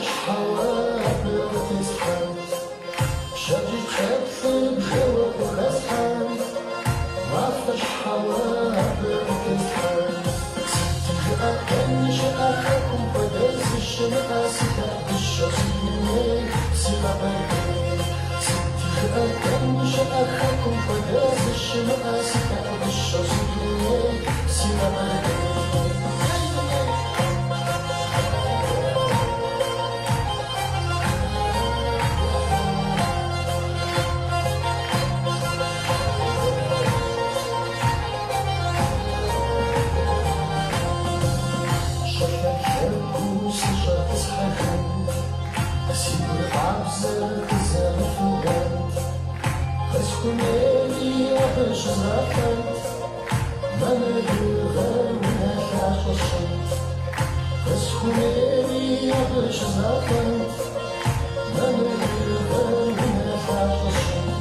حواء بتسخن شجي تشفي بجوك وخسخن ما فيش حواء بتسخن ستي أكن شأخكم بدرس الشمعة ستا بالشوزيني سلا بردي ستي أكن شأخكم بدرس الشمعة ستا بالشوزيني سلا بردي خسكني وحش زرفت من الغير من الحشاشين خسكني وحش زرفت من الغير من الحشاشين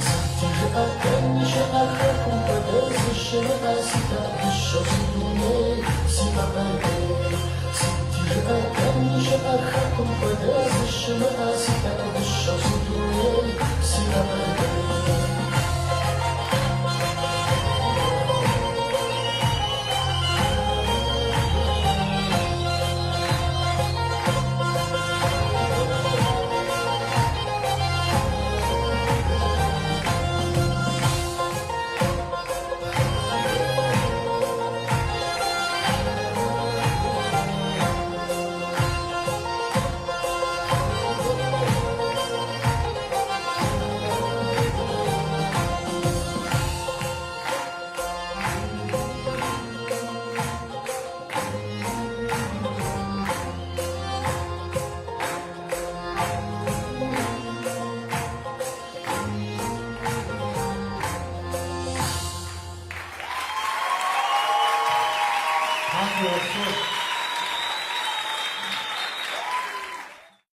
ستي أكن شأخكم بدرس الشمعة ستا بالشوزيني سلا بردي ستي أكن شأخكم بدرس الشمعة ستا بالشوزيني سلا بردي Afiyet olsun.